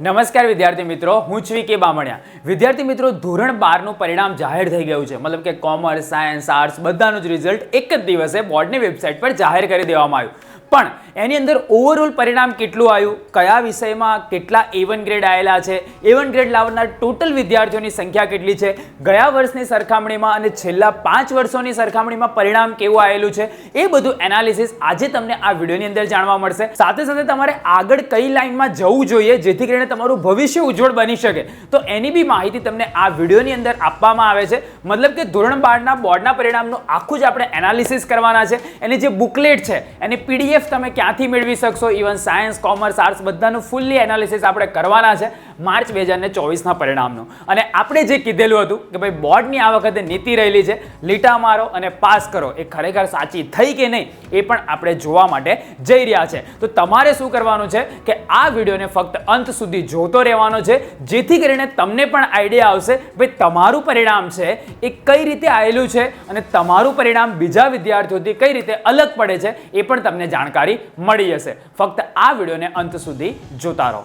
નમસ્કાર વિદ્યાર્થી મિત્રો, હું છું કે બામણિયા। વિદ્યાર્થી મિત્રો, ધોરણ 12 નું પરિણામ જાહેર થઈ ગયું છે। મતલબ કે કોમર્સ, સાયન્સ, આર્ટ્સ બધાનું જ રિઝલ્ટ એક જ દિવસે બોર્ડની વેબસાઇટ પર જાહેર કરી દેવામાં આવ્યું। પણ એની અંદર ઓવરઓલ પરિણામ કેટલું આવ્યું, કયા વિષયમાં કેટલા A1 ગ્રેડ આવેલા છે, A1 ગ્રેડ લાવનાર ટોટલ વિદ્યાર્થીઓની સંખ્યા કેટલી છે, ગયા વર્ષની સરખામણીમાં અને છેલ્લા 5 વર્ષોની સરખામણીમાં પરિણામ કેવું આવેલું છે, એ બધું એનાલિસિસ આજે તમને આ વિડીયોની અંદર જાણવા મળશે। સાથે સાથે તમારે આગળ કઈ લાઈનમાં જવું જોઈએ જેથી કરીને તમારું ભવિષ્ય ઉજ્જવળ બની શકે, તો એની બી માહિતી તમને આ વિડીયોની અંદર આપવામાં આવે છે। મતલબ કે ધોરણ 12ના બોર્ડના પરિણામનું આખું જ આપણે એનાલિસિસ કરવાના છે। એની જે બુકલેટ છે એની PDF તમે ક્યાંથી મેળવી શકશો, ઇવન સાયન્સ, કોમર્સ, આર્ટ્સ બધાનું ફૂલ્લી એનાલિસિસ આપણે કરવાના છે માર્ચ 2024ના પરિણામનું। અને આપણે જે કીધેલું હતું કે ભાઈ બોર્ડની આ વખતે નીતિ રહેલી છે લીટા મારો અને પાસ કરો, એ ખરેખર સાચી થઈ કે નહીં એ પણ આપણે જોવા માટે જઈ રહ્યા છે। તો તમારે શું કરવાનું છે કે આ વિડીયોને ફક્ત અંત સુધી જોતો રહેવાનો છે, જેથી કરીને તમને પણ આઈડિયા આવશે ભાઈ તમારું પરિણામ છે એ કઈ રીતે આવેલું છે અને તમારું પરિણામ બીજા વિદ્યાર્થીઓથી કઈ રીતે અલગ પડે છે એ પણ તમને જાણકારી મળી જશે। ફક્ત આ વિડીયોને અંત સુધી જોતા રહો।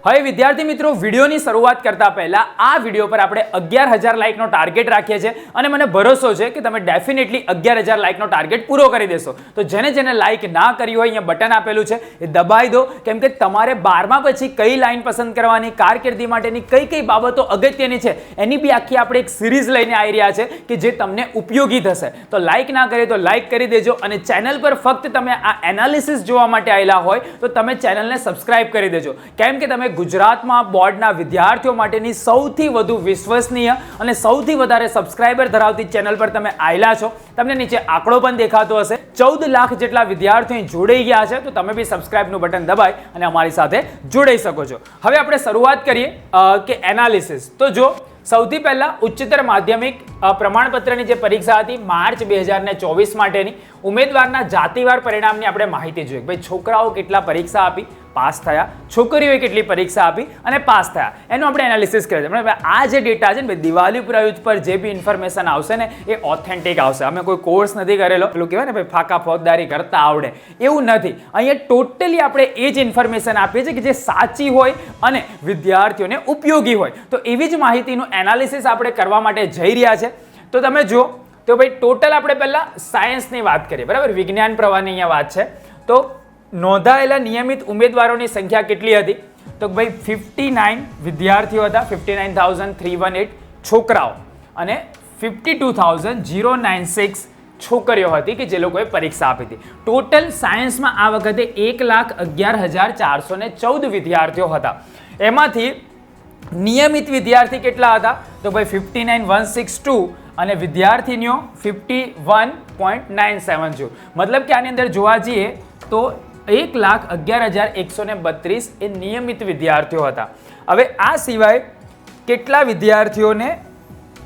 હવે વિદ્યાર્થી મિત્રો, વિડીયોની શરૂઆત કરતા પહેલા આ વિડીયો પર આપણે 11,000 લાઇકનો ટાર્ગેટ રાખીએ છીએ અને મને ભરોસો છે કે તમે ડેફિનેટલી 11,000 લાઇકનો ટાર્ગેટ પૂરો કરી દેશો। તો જેને લાઇક ના કરી હોય, અહીંયા બટન આપેલું છે એ દબાઈ દો, કેમ કે તમારે 12મા પછી કઈ લાઈન પસંદ કરવાની, કારકિર્દી માટેની કઈ કઈ બાબતો અગત્યની છે એની બી આખી આપણે એક સિરીઝ લઈને આવી રહ્યા છે કે જે તમને ઉપયોગી થશે। તો લાઇક ના કરે તો લાઇક કરી દેજો, અને ચેનલ પર ફક્ત તમે આ એનાલિસિસ જોવા માટે આવેલા હોય તો તમે ચેનલને સબસ્ક્રાઇબ કરી દેજો, કેમ કે તમે ગુજરાતમાં બોર્ડના વિદ્યાર્થીઓ માટેની સૌથી વધુ વિશ્વસનીય અને સૌથી વધારે સબસ્ક્રાઇબર ધરાવતી ચેનલ પર તમે આવેલા છો। તમને નીચે આંકડો પણ દેખાતો હશે, 14 લાખ જેટલા વિદ્યાર્થીઓ જોડાઈ ગયા છે, તો તમે બી સબસ્ક્રાઇબનું બટન દબાઈ અને અમારી સાથે જોડાઈ શકો છો। હવે આપણે શરૂઆત કરીએ કે એનાલિસિસ। તો જો સૌથી પહેલા ઉચ્ચતર માધ્યમિક પ્રમાણપત્રની જે પરીક્ષા હતી માર્ચ 2024 માટેની ઉમેદવારના જાતિવાર પરિણામની આપણે માહિતી જોઈએ। ભાઈ છોકરાઓ કેટલા પરીક્ષા આપી, પાસ થયા, છોકરીઓએ કેટલી પરીક્ષા આપી અને પાસ થયા, એનું આપણે એનાલિસિસ કરીએ છીએ। આ જે ડેટા છે ને ભાઈ, દિવાળી પ્રયુક્ત પર જે બી ઇન્ફોર્મેશન આવશે ને એ ઓથેન્ટિક આવશે। અમે કોઈ કોર્સ નથી કરેલો, પેલું કહેવાય ને ભાઈ ફાકા ફોજદારી કરતા આવડે, એવું નથી। અહીંયા ટોટલી આપણે એ જ ઇન્ફોર્મેશન આપીએ છીએ કે જે સાચી હોય અને વિદ્યાર્થીઓને ઉપયોગી હોય। તો એવી જ માહિતીનું એનાલિસિસ આપણે કરવા માટે જઈ રહ્યા છે। તો તમે જુઓ તો ભાઈ ટોટલ આપણે પહેલા સાયન્સની વાત કરીએ, બરાબર, વિજ્ઞાન પ્રવાહની અહીંયા વાત છે। તો નોંધાયેલા નિયમિત ઉમેદવારોની સંખ્યા કેટલી હતી, તો ભાઈ 59 વિદ્યાર્થીઓ હતા, 59,318 છોકરાઓ અને 52,096 છોકરીઓ હતી કે જે લોકોએ પરીક્ષા આપી હતી। ટોટલ સાયન્સમાં આ વખતે 1,11,414 વિદ્યાર્થીઓ હતા। એમાંથી નિયમિત વિદ્યાર્થી કેટલા હતા, તો ભાઈ 59,162 અને વિદ્યાર્થીનીઓ 51.97। મતલબ કે આની અંદર જોવા જઈએ તો 1,11,132 એ નિયમિત વિદ્યાર્થીઓ હતા। હવે આ સિવાય કેટલા વિદ્યાર્થીઓને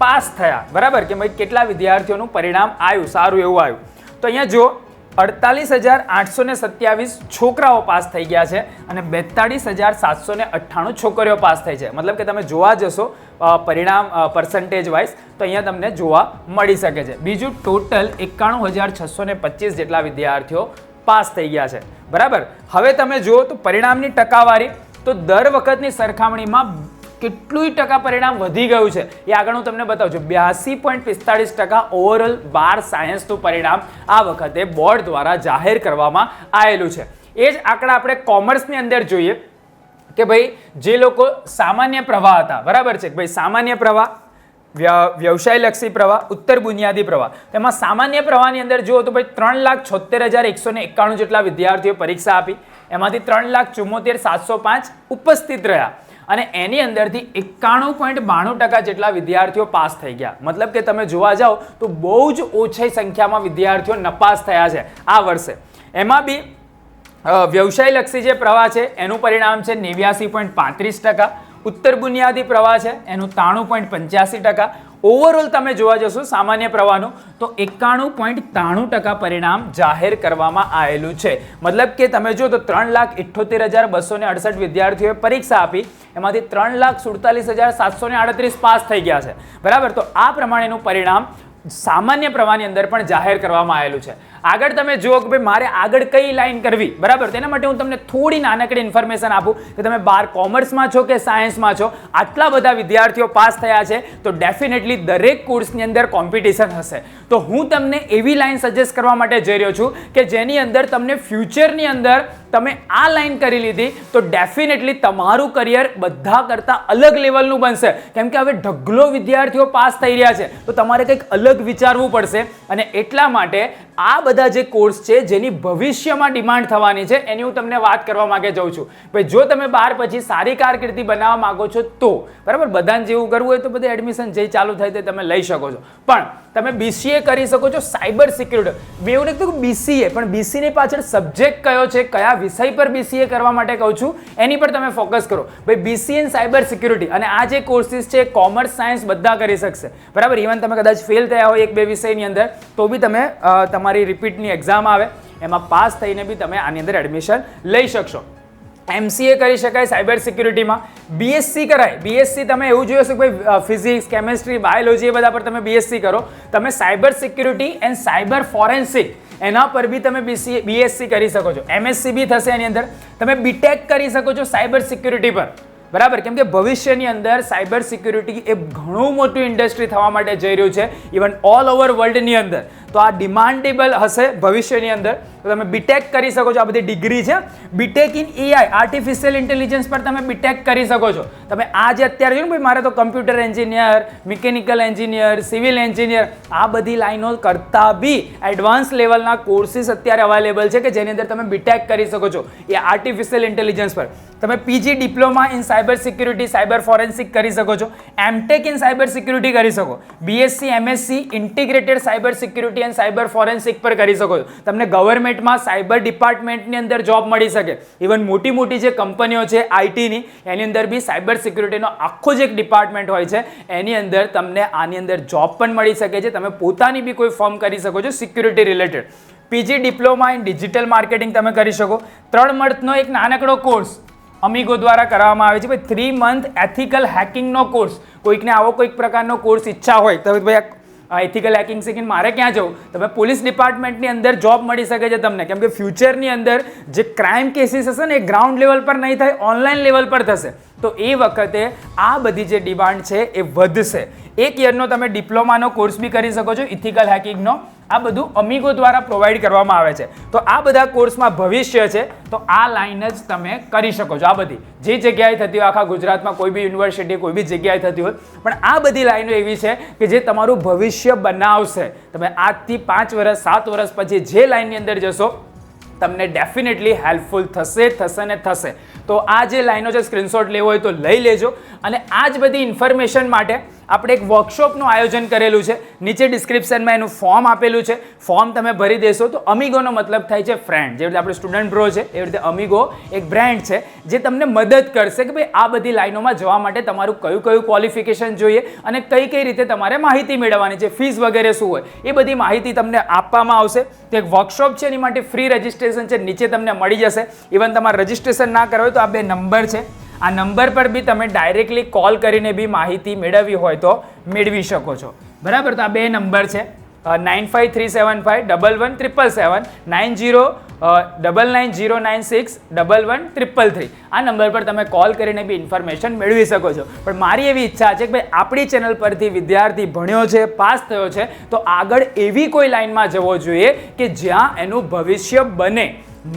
પાસ થયા, બરાબર, કે ભાઈ કેટલા વિદ્યાર્થીઓનું પરિણામ આવ્યું, સારું એવું આવ્યું, તો અહીંયા જો 48,827 છોકરાઓ પાસ થઈ ગયા છે અને 42,798 છોકરીઓ પાસ થઈ છે। મતલબ કે તમે જોવા જશો પરિણામ પર્સન્ટેજ વાઇઝ તો અહીંયા તમને જોવા મળી શકે છે। બીજું ટોટલ 91,625 જેટલા વિદ્યાર્થીઓ પાસ થઈ ગયા છે, બરાબર। હવે તમે જુઓ તો પરિણામની ટકાવારી, તો દર વખતની સરખામણીમાં કેટલું ટકા પરિણામ વધી ગયું છે એ આગળ હું તમને બતાવું છું। 82.45% ઓવરઓલ 12 સાયન્સનું પરિણામ આ વખતે બોર્ડ દ્વારા જાહેર કરવામાં આવેલું છે। એ જ આંકડા આપણે કોમર્સની અંદર જોઈએ કે ભાઈ જે લોકો સામાન્ય પ્રવાહ હતા, બરાબર છે, ભાઈ સામાન્ય પ્રવાહ, વ્યવસાયલક્ષી પ્રવાહ, ઉત્તર બુનિયાદી પ્રવાહ, તેમાં સામાન્ય પ્રવાહની અંદર જુઓ તો ભાઈ 3,76,191 જેટલા વિદ્યાર્થીઓ પરીક્ષા આપી, એમાંથી 3,74,705 ઉપસ્થિત રહ્યા અને એની અંદરથી 91.92% જેટલા વિદ્યાર્થીઓ પાસ થઈ ગયા। મતલબ કે તમે જોવા જાઓ તો બહુ જ ઓછી સંખ્યામાં વિદ્યાર્થીઓ નપાસ થયા છે આ વર્ષે। એમાં બી વ્યવસાયલક્ષી જે પ્રવાહ છે એનું પરિણામ છે 89.35%, ઉત્તર બુનિયાદી પ્રવાહ છે એનું 93.85%, ઓવરઓલ તમે જોવા જશો સામાન્ય પ્રવાહનું તો 91.93% પરિણામ જાહેર કરવામાં આવેલું છે. મતલબ કે તમે જો તો 3,78,268 વિદ્યાર્થીઓએ પરીક્ષા આપી, એમાંથી 3,47,738 પાસ થઈ ગયા છે. બરાબર, તો આ પ્રમાણેનું પરિણામ સામાન્ય પ્રવાહની અંદર પણ જાહેર કરવામાં આવેલું છે. આગળ તમે જુઓ કે ભાઈ મારે આગળ કઈ લાઈન કરવી, બરાબર, તેના માટે હું તમને થોડી નાનકડી ઇન્ફોર્મેશન આપું કે તમે 12 કોમર્સમાં છો કે સાયન્સમાં છો, આટલા બધા વિદ્યાર્થીઓ પાસ થયા છે તો ડેફિનેટલી દરેક કોર્સની અંદર કોમ્પિટિશન હશે. તો હું તમને એવી લાઈન સજેસ્ટ કરવા માટે જઈ રહ્યો છું કે જેની અંદર તમને ફ્યુચરની અંદર તમે આ લાઈન કરી લીધી તો ડેફિનેટલી તમારું કરિયર બધા કરતાં અલગ લેવલનું બનશે. કેમ કે હવે ઢગલો વિદ્યાર્થીઓ પાસ થઈ રહ્યા છે તો તમારે કંઈક અલગ વિચારવું પડશે. અને એટલા માટે આ બધા જે કોર્સ છે જેની ભવિષ્યમાં ડિમાન્ડ થવાની છે એની હું તમને વાત કરવા માંગે જાઉં છું. ભાઈ જો તમે 12 પછી સારી કારકિર્દી બનાવવા માંગો છો તો બરાબર, બધાને જેવું કરવું હોય તો બધે એડમિશન જે ચાલુ થાય તે તમે લઈ શકો છો. પણ તમે BCA કરી શકો છો સાયબર સિક્યુરિટી. મેં એવું નથી કહ્યું BCA, પણ BCA ની પાછળ સબ્જેક્ટ કયો છે, કયા વિષય પર BCA કરવા માટે કહું છું એની પર તમે ફોકસ કરો. ભાઈ BCA ઇન સાયબર સિક્યુરિટી અને આ જે કોર્સિસ છે કોમર્સ સાયન્સ બધા કરી શકશે. બરાબર, ઇવન તમે કદાચ ફેલ થયા હોય 1-2 વિષયની અંદર તો બી તમે તમારી રિપીટની એક્ઝામ આવે એમાં પાસ થઈને બી તમે આની અંદર એડમિશન લઈ શકશો. MCA કરી શકાય સાયબર સિક્યુરિટીમાં, BSc કરાય. BSc તમે એવું જોયું હશે કે ભાઈ ફિઝિક્સ, કેમેસ્ટ્રી, બાયોલોજી એ બધા પર તમે BSc કરો. તમે cyber security and cyber forensic એના પર બી તમે BSc કરી શકો છો. MSc બી થશે એની અંદર. તમે BTech કરી શકો છો સાયબર સિક્યુરિટી પર. બરાબર, કેમ કે ભવિષ્યની અંદર સાયબર સિક્યુરિટી એ ઘણું મોટું ઇન્ડસ્ટ્રી થવા માટે જઈ રહ્યું છે ઇવન ઓલ ઓવર વર્લ્ડની અંદર. તો આ ડિમાન્ડેબલ હશે ભવિષ્યની અંદર. તો તમે BTech કરી શકો છો. આ બધી ડિગ્રી છે. BTech in AI artificial intelligence પર તમે BTech કરી શકો છો. તમે આ જે અત્યારે જોયું ને ભાઈ મારે તો computer engineer, mechanical engineer, civil engineer આ બધી લાઈનો કરતાં બી એડવાન્સ લેવલના કોર્સિસ અત્યારે અવેલેબલ છે કે જેની અંદર તમે BTech કરી શકો છો એ આર્ટિફિશિયલ ઇન્ટેલિજન્સ પર. તમે PG diploma in cyber security, cyber forensic કરી શકો છો. MTech ઇન સાયબર સિક્યુરિટી કરી શકો. BSc MSc integrated cyber security and cyber forensic પર કરી શકો છો. તમને ગવર્મેન્ટમાં સાયબર ડિપાર્ટમેન્ટની અંદર જોબ મળી શકે. ઇવન મોટી મોટી જે કંપનીઓ છે ITની એની અંદર બી સાયબર સિક્યુરિટીનો આખો જ એક ડિપાર્ટમેન્ટ હોય છે. એની અંદર તમને આની અંદર જોબ પણ મળી શકે છે. તમે પોતાની બી કોઈ ફર્મ કરી શકો છો security related. PG diploma in digital marketing તમે કરી શકો. 3 મંથનો એક નાનકડો કોર્સ અમીગો દ્વારા કરવામાં આવે છે. ભાઈ 3 મંથ એથિકલ હેકિંગનો કોર્સ. કોઈકને આવો કોઈક પ્રકારનો કોર્સ ઈચ્છા હોય તો ભાઈ એથિકલ હેકિંગ શીખીને મારે ક્યાં જવું, તમે પોલીસ ડિપાર્ટમેન્ટની અંદર જોબ મળી શકે છે તમને. કેમ કે ફ્યુચરની અંદર જે ક્રાઇમ કેસીસ હશે ને એ ગ્રાઉન્ડ લેવલ પર નહીં થાય, ઓનલાઈન લેવલ પર થશે. તો એ વખતે આ બધી જે ડિમાન્ડ છે એ વધશે. 1 યરનો તમે ડિપ્લોમાનો કોર્સ બી કરી શકો છો ઇથિકલ હેકિંગનો. આ બધું અમીગો દ્વારા પ્રોવાઈડ કરવામાં આવે છે. તો આ બધા કોર્સમાં ભવિષ્ય છે તો આ લાઈન જ તમે કરી શકો છો. આ બધી જે જગ્યાએ થતી હોય આખા ગુજરાતમાં કોઈ બી યુનિવર્સિટી કોઈ બી જગ્યાએ થતી હોય, પણ આ બધી લાઈનો એવી છે કે જે તમારું ભવિષ્ય બનાવશે. તમે આજથી 5 વર્ષ 7 વર્ષ પછી જે લાઈનની અંદર જશો તમને ડેફિનેટલી હેલ્પફુલ થશે ને થશે. તો આ જે લાઈનો છે સ્ક્રીનશોટ લેવો હોય તો લઈ લેજો. અને આ જ બધી ઇન્ફોર્મેશન માટે આપણે એક વર્કશોપનું આયોજન કરેલું છે. નીચે ડિસ્ક્રિપ્શનમાં એનું ફોર્મ આપેલું છે. ફોર્મ તમે ભરી દેશો તો અમીગોનો મતલબ થાય છે ફ્રેન્ડ. જેવી રીતે આપણે સ્ટુડન્ટ બ્રો છે એવી રીતે અમીગો એક બ્રાન્ડ છે જે તમને મદદ કરશે કે ભાઈ આ બધી લાઈનોમાં જવા માટે તમારું કયું કયું ક્વોલિફિકેશન જોઈએ અને કઈ કઈ રીતે તમારે માહિતી મેળવવાની છે, ફીસ વગેરે શું હોય એ બધી માહિતી તમને આપવામાં આવશે. તો એક વર્કશોપ છે એની માટે ફ્રી રજિસ્ટ્રેશન છે, નીચે તમને મળી જશે. ઇવન તમારે રજિસ્ટ્રેશન ના કરો તો આ 2 નંબર છે, આ નંબર પર બી તમે ડાયરેક્ટલી કોલ કરીને બી માહિતી મેળવવી હોય તો મેળવી શકો છો. બરાબર, તો આ 2 નંબર છે 9537511777, 9099096113. આ નંબર પર તમે કોલ કરીને બી ઇન્ફોર્મેશન મેળવી શકો છો. પણ મારી એવી ઈચ્છા છે કે ભાઈ આપણી ચેનલ પરથી વિદ્યાર્થી ભણ્યો છે, પાસ થયો છે તો આગળ એવી કોઈ લાઈનમાં જવો જોઈએ કે જ્યાં એનું ભવિષ્ય બને,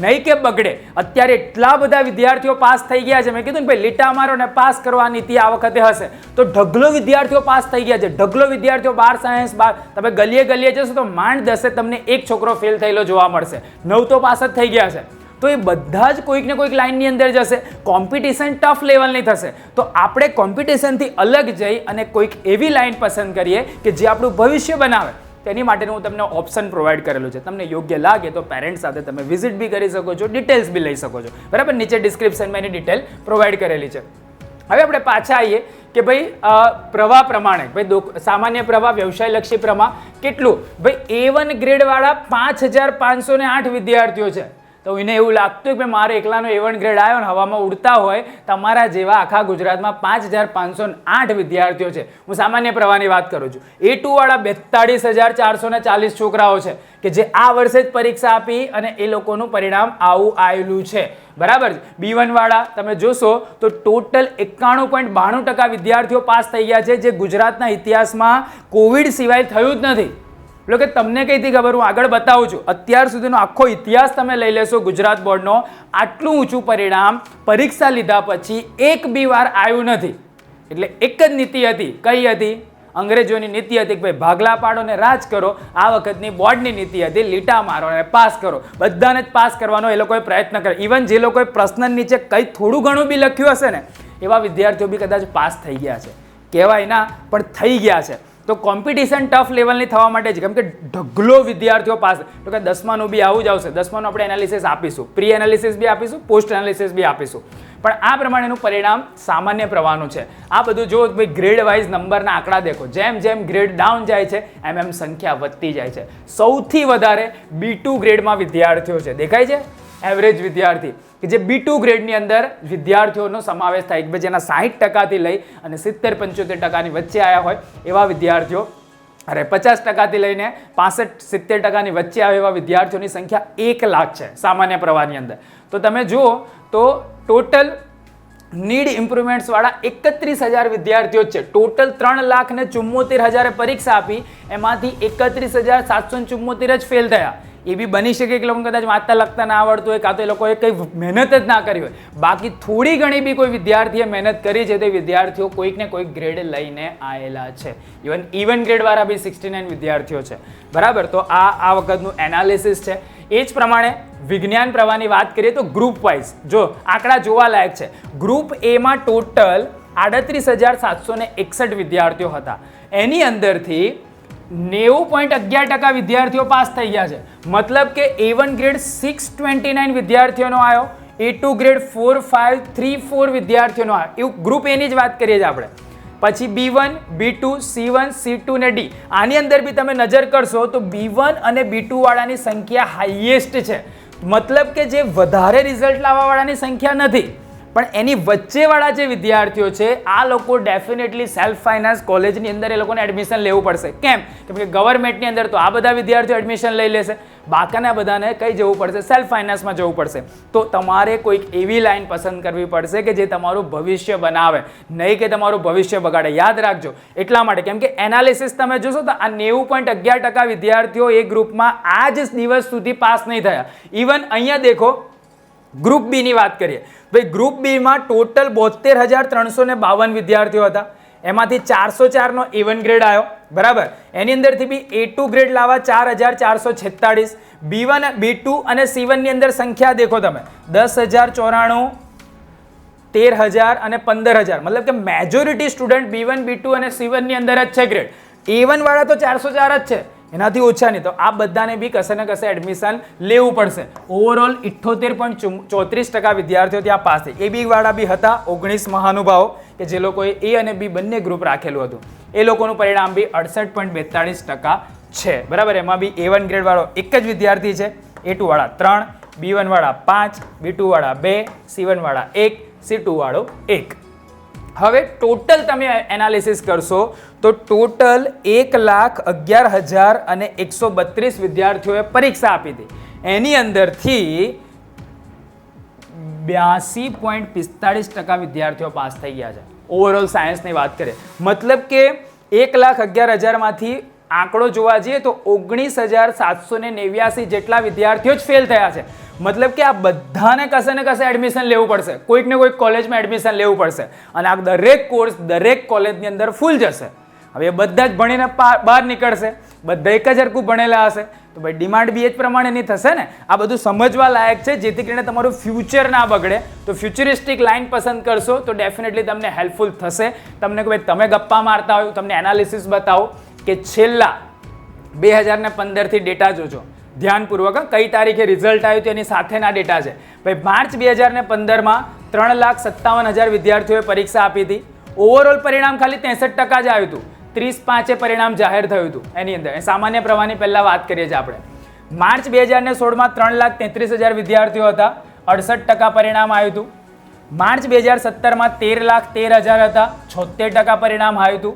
નહીં કે બગડે. અત્યારે એટલા બધા વિદ્યાર્થીઓ પાસ થઈ ગયા છે, મેં કીધું ને ભાઈ લીટા મારો ને પાસ કરવા નીતિ આ વખતે હશે તો ઢગલો વિદ્યાર્થીઓ પાસ થઈ ગયા છે. ઢગલો વિદ્યાર્થીઓ 12 સાયન્સ 12, તમે ગલીએ ગલીએ જશો તો માંડ 10 તમને એક છોકરો ફેલ થયેલો જોવા મળશે, 9 તો પાસ જ થઈ ગયા છે. તો એ બધા જ કોઈક ને કોઈક લાઈનની અંદર જશે. કોમ્પિટિશન ટફ લેવલની થશે. તો આપણે કોમ્પિટિશનથી અલગ જઈ અને કોઈક એવી લાઈન પસંદ કરીએ કે જે આપણું ભવિષ્ય બનાવે. તેની માટેનું હું તમને ઓપ્શન પ્રોવાઈડ કરેલું છે. તમને યોગ્ય લાગે તો પેરેન્ટ્સ સાથે તમે વિઝિટ બી કરી શકો છો, ડિટેલ્સ બી લઈ શકો છો. બરાબર, નીચે ડિસ્ક્રિપ્શનમાં એની ડિટેલ પ્રોવાઈડ કરેલી છે. હવે આપણે પાછા આવીએ કે ભાઈ પ્રવાહ પ્રમાણે ભાઈ સામાન્ય પ્રવાહ, વ્યવસાયલક્ષી પ્રવાહ કેટલું? ભાઈ A1 ગ્રેડવાળા 5508 વિદ્યાર્થીઓ છે. તો એને એવું લાગતું કે મારે એકલાનો A1 ગ્રેડ આવ્યો ને હવામાં ઉડતા હોય, તમારા જેવા આખા ગુજરાતમાં 5508 વિદ્યાર્થીઓ છે. હું સામાન્ય પ્રવાહની વાત કરું છું. A2 વાળા 42440 છોકરાઓ છે કે જે આ વર્ષે જ પરીક્ષા આપી અને એ લોકોનું પરિણામ આવું આવેલું છે. બરાબર. B1 વાળા તમે જોશો તો ટોટલ 91.92% વિદ્યાર્થીઓ પાસ થઈ ગયા છે, જે ગુજરાતના ઇતિહાસમાં કોવિડ સિવાય થયું જ નથી. એટલે કે તમને કઈથી ખબર, હું આગળ બતાવું છું. અત્યાર સુધીનો આખો ઇતિહાસ તમે લઈ લેશો ગુજરાત બોર્ડનો, આટલું ઊંચું પરિણામ પરીક્ષા લીધા પછી એક બી વાર આવ્યું નથી. એટલે એક જ નીતિ હતી. કઈ હતી? અંગ્રેજોની નીતિ હતી કે ભાઈ ભાગલા પાડો ને રાજ કરો. આ વખતની બોર્ડની નીતિ હતી લીટા મારો અને પાસ કરો. બધાને જ પાસ કરવાનો એ લોકોએ પ્રયત્ન કર્યો. ઇવન જે લોકોએ પ્રશ્ન નીચે કંઈ થોડું ઘણું બી લખ્યું હશે ને, એવા વિદ્યાર્થીઓ બી કદાચ પાસ થઈ ગયા છે. કહેવાય ના, પણ થઈ ગયા છે. તો કોમ્પિટિશન ટફ લેવલની થવા માટે જ, કેમ કે ઢગલો વિદ્યાર્થીઓ પાસ. તો કે 10માનું બી આવું જ આવશે. 10માનું આપણે એનાલિસિસ આપીશું, પ્રી એનાલિસિસ બી આપીશું, પોસ્ટ એનાલિસિસ બી આપીશું. પણ આ પ્રમાણેનું પરિણામ સામાન્ય પ્રવાહનું છે. આ બધું જો ભાઈ ગ્રેડ વાઇઝ નંબરના આંકડા દેખો, જેમ જેમ ગ્રેડ ડાઉન જાય છે એમ એમ સંખ્યા વધતી જાય છે. સૌથી વધારે B2 ગ્રેડમાં વિદ્યાર્થીઓ છે. દેખાય છે? એવરેજ વિદ્યાર્થી કે જે B2 ગ્રેડની અંદર વિદ્યાર્થીઓનો સમાવેશ થાય કે જેના 60% લઈ અને 70-75% વચ્ચે આવ્યા હોય એવા વિદ્યાર્થીઓ, અરે 50% લઈને 65-70% વચ્ચે આવે એવા વિદ્યાર્થીઓની સંખ્યા 1 લાખ છે સામાન્ય પ્રવાહની અંદર. તો તમે જુઓ તો ટોટલ નીડ ઇમ્પ્રુવમેન્ટ્સ વાળા 31,000 વિદ્યાર્થીઓ છે. ટોટલ 3,74,000 પરીક્ષા આપી, એમાંથી 31,774 જ ફેલ થયા. એ બી બની શકે કે લોકો કદાચ વાંચતા લખતા ના આવડતું હોય, કાં તો એ લોકોએ કંઈ મહેનત જ ના કરી હોય. બાકી થોડી ઘણી બી કોઈ વિદ્યાર્થીએ મહેનત કરી છે, તે વિદ્યાર્થીઓ કોઈક ને કોઈક ગ્રેડ લઈને આવેલા છે. ઇવન ગ્રેડ વાળા બી 69 વિદ્યાર્થીઓ છે. બરાબર. તો આ વખતનું એનાલિસિસ છે. એ જ પ્રમાણે વિજ્ઞાન પ્રવાહની વાત કરીએ તો ગ્રુપ વાઇઝ જો આંકડા જોવા લાયક છે. ગ્રુપ એમાં ટોટલ 38,761 વિદ્યાર્થીઓ હતા. એની અંદરથી 90.11% વિદ્યાર્થીઓ પાસ થઈ ગયા છે. મતલબ કે A1 ગ્રેડ 629 વિદ્યાર્થીઓનો આવ્યો, A2 ગ્રેડ 4534 વિદ્યાર્થીઓનો આવ્યો. એવું ગ્રુપ એની જ વાત કરીએ છીએ આપણે. પછી B1, B2, C1, C2 ને D. આની અંદર બી તમે નજર કરશો તો B1 અને B2 વાળાની સંખ્યા હાઈએસ્ટ છે. મતલબ કે જે વધારે રિઝલ્ટ લાવવા વાળાની સંખ્યા નથી, પણ એની વચ્ચેવાળા જે વિદ્યાર્થીઓ છે આ લોકો ડેફિનેટલી સેલ્ફ ફાઇનાન્સ કોલેજની અંદર એ લોકોને એડમિશન લેવું પડશે. કેમ? કેમ કે ગવર્મેન્ટની અંદર તો આ બધા વિદ્યાર્થીઓ એડમિશન લઈ લેશે, બાકીના બધાને કઈ જવું પડશે? સેલ્ફ ફાઇનાન્સમાં જવું પડશે. તો તમારે કોઈક એવી લાઈન પસંદ કરવી પડશે કે જે તમારું ભવિષ્ય બનાવે, નહીં કે તમારું ભવિષ્ય બગાડે. યાદ રાખજો. એટલા માટે કેમ કે એનાલિસિસ તમે જોશો તો આ 90.11% વિદ્યાર્થીઓ એ ગ્રુપમાં આ જ દિવસ સુધી પાસ નહીં થયા. ઇવન અહીંયા દેખો, ગ્રુપ બી ની વાત કરીએ ભાઈ, ગ્રુપ બી માં ટોટલ 72,352 વિદ્યાર્થીઓ હતા. એમાંથી 404 નો A1 ગ્રેડ આવ્યો. બરાબર. એની અંદરથી બી A2 ગ્રેડ લાવવા 4,446. B1, B2 અને C1 ની અંદર સંખ્યા દેખો તમે, 10,094, 13,000 અને 15,000. મતલબ કે મેજોરિટી સ્ટુડન્ટ B1, B2 અને C1 ની અંદર જ છે ગ્રેડ. A1 વાળા તો 404 જ છે, એનાથી ઓછા નહીં. તો આ બધાને બી કશે ને કશે એડમિશન લેવું પડશે. ઓવરઓલ 78.34% વિદ્યાર્થીઓ ત્યાં પાસ થઈ. એ બી વાળા બી હતા 19 મહાનુભાવો કે જે લોકોએ A અને B બંને ગ્રુપ રાખેલું હતું. એ લોકોનું પરિણામ બી 68.42% છે. બરાબર. એમાં બી A1 ગ્રેડ વાળો એક જ વિદ્યાર્થી છે, A2 વાળા 3, B1 વાળા 5, B2 વાળા 2, C1 વાળા 1, C2 વાળો 1. હવે ટોટલ તમે એનાલિસિસ કરશો તો ટોટલ 1,11,132 વિદ્યાર્થીઓએ પરીક્ષા આપી હતી. એની અંદરથી 82.45% વિદ્યાર્થીઓ પાસ થઈ ગયા છે. ઓવરઓલ સાયન્સની વાત કરીએ, મતલબ કે 1,11,000 માંથી આંકડો જોવા જઈએ તો 19,789 જેટલા વિદ્યાર્થીઓ જ ફેલ થયા છે. મતલબ કે આ બધાને કશે ને કશે એડમિશન લેવું પડશે, કોઈક ને કોઈક કોલેજમાં એડમિશન લેવું પડશે. અને આ દરેક કોર્સ દરેક કોલેજની અંદર ફૂલ જશે. હવે એ બધા જ ભણીને બહાર નીકળશે, બધા એક જ હરખું ભણેલા હશે, તો ભાઈ ડિમાન્ડ બી એ જ પ્રમાણેની થશે ને. આ બધું સમજવા લાયક છે, જેથી કરીને તમારું ફ્યુચર ના બગડે. તો ફ્યુચરિસ્ટિક લાઈન પસંદ કરશો તો ડેફિનેટલી તમને હેલ્પફુલ થશે. તમને કે ભાઈ તમે ગપ્પા મારતા હોય, તમને એનાલિસિસ બતાવો કે છેલ્લા 2015 થી ડેટા જોજો, ધ્યાનપૂર્વક કઈ તારીખે રિઝલ્ટ આવ્યું તેની સાથેના ડેટા છે ભાઈ. માર્ચ 2015માં 3,57,000 વિદ્યાર્થીઓએ પરીક્ષા આપી હતી. ઓવરઓલ પરિણામ ખાલી 63% જ આવ્યું હતું. 30/5 પરિણામ જાહેર થયું હતું. એની અંદર સામાન્ય પ્રવાહની પહેલા વાત કરીએ છીએ આપણે. માર્ચ 2016માં 3,33,000 વિદ્યાર્થીઓ હતા, 68% પરિણામ આવ્યું હતું. માર્ચ 2017માં 13,13,000 હતા, 76% પરિણામ આવ્યું હતું.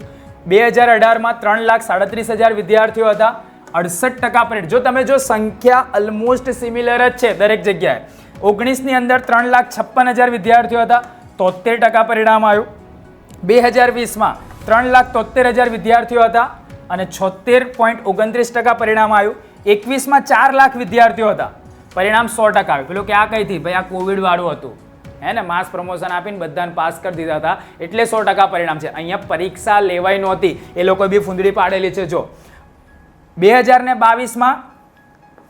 2018માં 3,37,000 વિદ્યાર્થીઓ હતા, 68% પરિણામ. જો તમે જો સંખ્યા ઓલમોસ્ટ સિમિલર જ છે દરેક જગ્યાએ. 19ની અંદર 3,56,000 વિદ્યાર્થીઓ હતા, 73% પરિણામ આવ્યું. 2020માં 3,73,000 વિદ્યાર્થીઓ હતા અને 76.29% પરિણામ આવ્યું. 21માં 4 લાખ વિદ્યાર્થીઓ હતા, પરિણામ 100% આવ્યું. પેલું કે આ કઈ થી ભાઈ, આ કોવિડ વાળું હતું હે ને, માસ પ્રમોશન આપીને બધાને પાસ કરી દીધા હતા એટલે 100% પરિણામ છે. અહીંયા પરીક્ષા લેવાઈ નહોતી, એ લોકો બી ફૂંદડી પાડેલી છે. જો 2022માં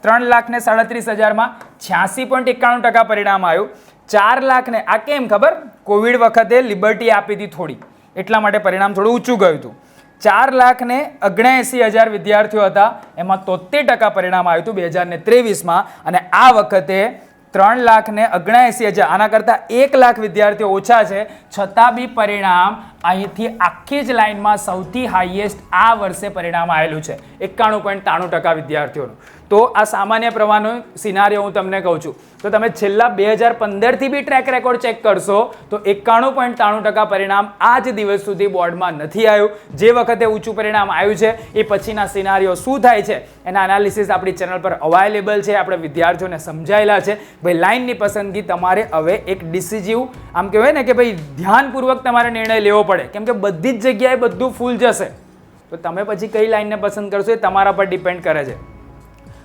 3,37,000માં 86.91% પરિણામ આવ્યું. 4 લાખને આ કેમ ખબર, કોવિડ વખતે લિબર્ટી આપી હતી થોડી, એટલા માટે પરિણામ થોડું ઊંચું ગયું હતું. 4,79,000 વિદ્યાર્થીઓ હતા, એમાં 73% પરિણામ આવ્યું હતું 2023માં. અને આ વખતે 3,79,000, આના કરતાં 1 લાખ વિદ્યાર્થીઓ ઓછા છે, છતાં બી પરિણામ અહીંથી આખી જ લાઇનમાં સૌથી હાઈએસ્ટ આ વર્ષે પરિણામ આવેલું છે, 91.93% વિદ્યાર્થીઓનું. તો આ સામાન્ય પ્રવાહનો સિનારીઓ હું તમને કહું છું. તો તમે છેલ્લા 2015થી બી ટ્રેક રેકોર્ડ ચેક કરશો તો 91.93% પરિણામ આ જ દિવસ સુધી બોર્ડમાં નથી આવ્યું. જે વખતે ઊંચું પરિણામ આવ્યું છે એ પછીના સિનારીઓ શું થાય છે એના એનાલિસિસ આપણી ચેનલ પર અવેલેબલ છે. આપણે વિદ્યાર્થીઓને સમજાયેલા છે. ભાઈ લાઇનની પસંદગી તમારે હવે એક ડિસિઝિવ, આમ કહેવાય ને કે ભાઈ ધ્યાનપૂર્વક તમારે નિર્ણય લેવો પડે, કેમ કે બધી જ જગ્યાએ બધું ફૂલ જશે. તો તમે પછી કઈ લાઇનને પસંદ કરશો એ તમારા પર ડિપેન્ડ કરે છે.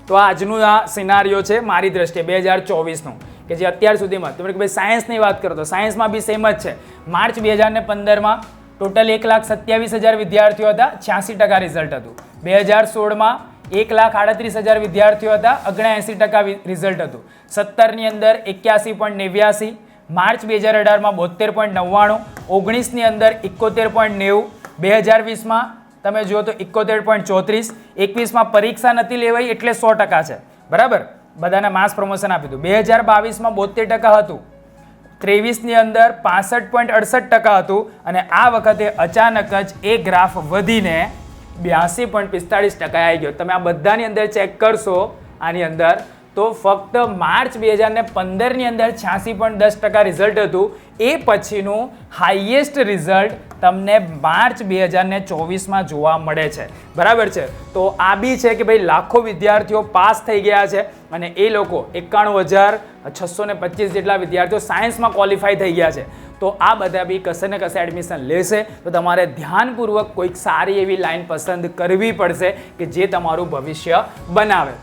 તો આજનું આ સિનારીઓ છે મારી દ્રષ્ટિએ 2024નું, કે જે અત્યાર સુધીમાં તમે ભાઈ સાયન્સની વાત કરો તો સાયન્સમાં બી સેમ જ છે. માર્ચ 2015માં ટોટલ 1,27,000 વિદ્યાર્થીઓ હતા, 86% રિઝલ્ટ હતું. 2016માં 1,38,000 વિદ્યાર્થીઓ હતા, 79% રિઝલ્ટ હતું. 17ની અંદર 81.89, માર્ચ 2018માં 72.99, 19ની અંદર 71.90, 2020માં તમે જુઓ તો 71.34, 21માં પરીક્ષા નથી લેવાઈ એટલે 100% છે, બરાબર, બધાને માસ પ્રમોશન આપ્યું હતું. 2022માં 72% હતું, 23ની અંદર 65.68% હતું અને આ વખતે અચાનક જ એ ગ્રાફ વધીને 82.45% આવી ગયો. તમે આ બધાની અંદર ચેક કરશો આની અંદર તો ફક્ત માર્ચ 2015ની અંદર 86.10% રિઝલ્ટ હતું. એ પછીનું હાઈએસ્ટ રિઝલ્ટ તમને માર્ચ 2024માં જોવા મળે છે, બરાબર છે. તો આ બી છે કે ભાઈ લાખો વિદ્યાર્થીઓ પાસ થઈ ગયા છે અને એ લોકો 91,625 જેટલા વિદ્યાર્થીઓ સાયન્સમાં ક્વોલિફાય થઈ ગયા છે. તો આ બધા બી કશે ને કશે એડમિશન લેશે તો તમારે ધ્યાનપૂર્વક કોઈક સારી એવી લાઈન પસંદ કરવી પડશે કે જે તમારું ભવિષ્ય બનાવે.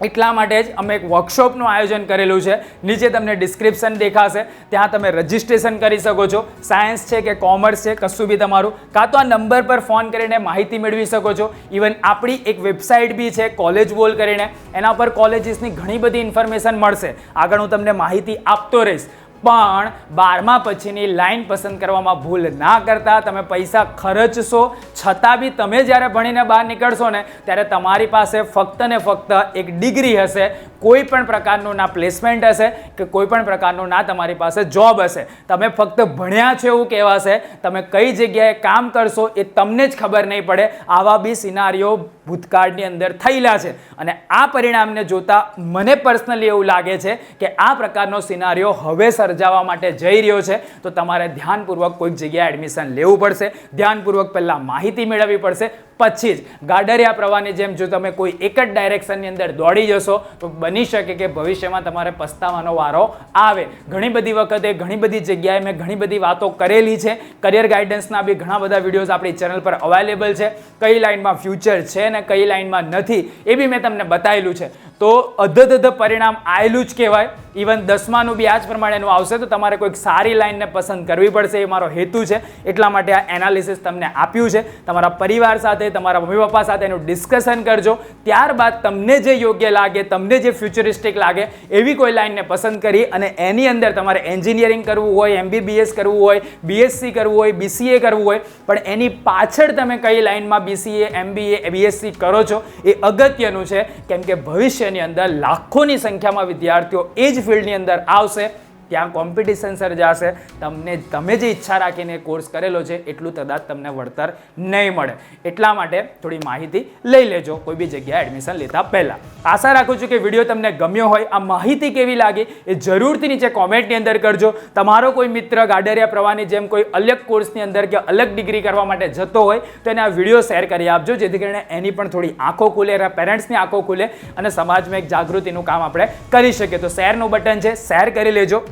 એટલા માટે જ અમે એક વર્કશોપનું આયોજન કરેલું છે. નીચે તમને ડિસ્ક્રિપ્શન દેખાશે, ત્યાં તમે રજિસ્ટ્રેશન કરી શકો છો. સાયન્સ છે કે કોમર્સ છે, કશું બી તમારું, કાં તો આ નંબર પર ફોન કરીને માહિતી મેળવી શકો છો. ઇવન આપણી એક વેબસાઇટ બી છે કોલેજ વોલ કરીને, એના પર કોલેજીસની ઘણી બધી ઇન્ફોર્મેશન મળશે. આગળ હું તમને માહિતી આપતો રહીશ. પણ 12મા પછીની લાઈન પસંદ કરવામાં ભૂલ ના કરતા. તમે પૈસા ખર્ચશો છતાં બી તમે જ્યારે ભણીને બહાર નીકળશો ને ત્યારે તમારી પાસે ફક્ત ને ફક્ત એક ડિગ્રી હશે, કોઈ પણ પ્રકારનું ના પ્લેસમેન્ટ હશે કે કોઈ પણ પ્રકારનું ના તમારી પાસે જોબ હશે. તમે ફક્ત ભણ્યા છો એવું કહેવાશે, તમે કઈ જગ્યાએ કામ કરશો એ તમને જ ખબર નહીં પડે. આવા બી સિનારીઓ ભૂતકાળની અંદર થયેલા છે અને આ પરિણામને જોતા મને પર્સનલી એવું લાગે છે કે આ પ્રકારનો સિનારીઓ હવે સર્જાવા માટે જઈ રહ્યો છે. તો તમારે ધ્યાનપૂર્વક કોઈક જગ્યાએ એડમિશન લેવું પડશે, ધ્યાનપૂર્વક પહેલાં માહિતી મેળવવી પડશે, પછી જ ગાડરિયા પ્રવાહની જેમ જો તમે કોઈ એક જ ડાયરેક્શનની અંદર દોડી જશો તો બની શકે કે ભવિષ્યમાં તમારે પસ્તાવાનો વારો આવે. ઘણી બધી વખતે ઘણી બધી જગ્યાએ મેં ઘણી બધી વાતો કરેલી છે. કરિયર ગાઈડન્સના બી ઘણા બધા વિડીયોઝ આપણી ચેનલ પર અવેલેબલ છે. કઈ લાઇનમાં ફ્યુચર છે ને કઈ લાઇનમાં નથી એ બી મેં તમને બતાવેલું છે. તો અધધ પરિણામ આવેલું જ કહેવાય. ઇવન 10માનું બી આ જ પ્રમાણેનું આવશે. તો તમારે કોઈક સારી લાઇનને પસંદ કરવી પડશે, એ મારો હેતુ છે. એટલા માટે આ એનાલિસિસ તમને આપ્યું છે. તમારા પરિવાર સાથે, તમારા મમ્મી પપ્પા સાથે એનું ડિસ્કશન કરજો. ત્યારબાદ તમને જે યોગ્ય લાગે, તમને જે ફ્યુચરિસ્ટિક લાગે એવી કોઈ લાઇનને પસંદ કરી અને એની અંદર તમારે એન્જિનિયરિંગ કરવું હોય, MBBS કરવું હોય, BSc કરવું હોય, BCA કરવું હોય, પણ એની પાછળ તમે કઈ લાઇનમાં BCA, MBA, BSc કરો છો એ અગત્યનું છે. કેમ કે ભવિષ્ય ભવિષ્યની અંદર લાખોની સંખ્યામાં વિદ્યાર્થીઓ એ જ ફિલ્ડની અંદર આવશે, ત્યાં કોમ્પિટિશન સર્જાશે, તમે જે ઈચ્છા રાખીને કોર્સ કરેલો છે એટલું કદાચ તમને વળતર નહીં મળે. એટલા માટે થોડી માહિતી લઈ લેજો કોઈ બી જગ્યાએ એડમિશન લેતા પહેલાં. આશા રાખું છું કે વિડીયો તમને ગમ્યો હોય. આ માહિતી કેવી લાગી એ જરૂરથી નીચે કોમેન્ટની અંદર કરજો. તમારો કોઈ મિત્ર ગાડરિયા પ્રવાહની જેમ કોઈ અલગ કોર્સની અંદર કે અલગ ડિગ્રી કરવા માટે જતો હોય તો એને આ વિડીયો શેર કરી આપજો, જેથી કરીને એની પણ થોડી આંખો ખુલે, એના પેરેન્ટ્સની આંખો ખુલે અને સમાજમાં એક જાગૃતિનું કામ આપણે કરી શકીએ. તો શેરનું બટન છે, શેર કરી લેજો.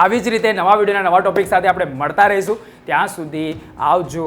આવી જ રીતે નવા વિડીયોના નવા ટોપિક સાથે આપણે મળતા રહીશું. ત્યાં સુધી આવજો.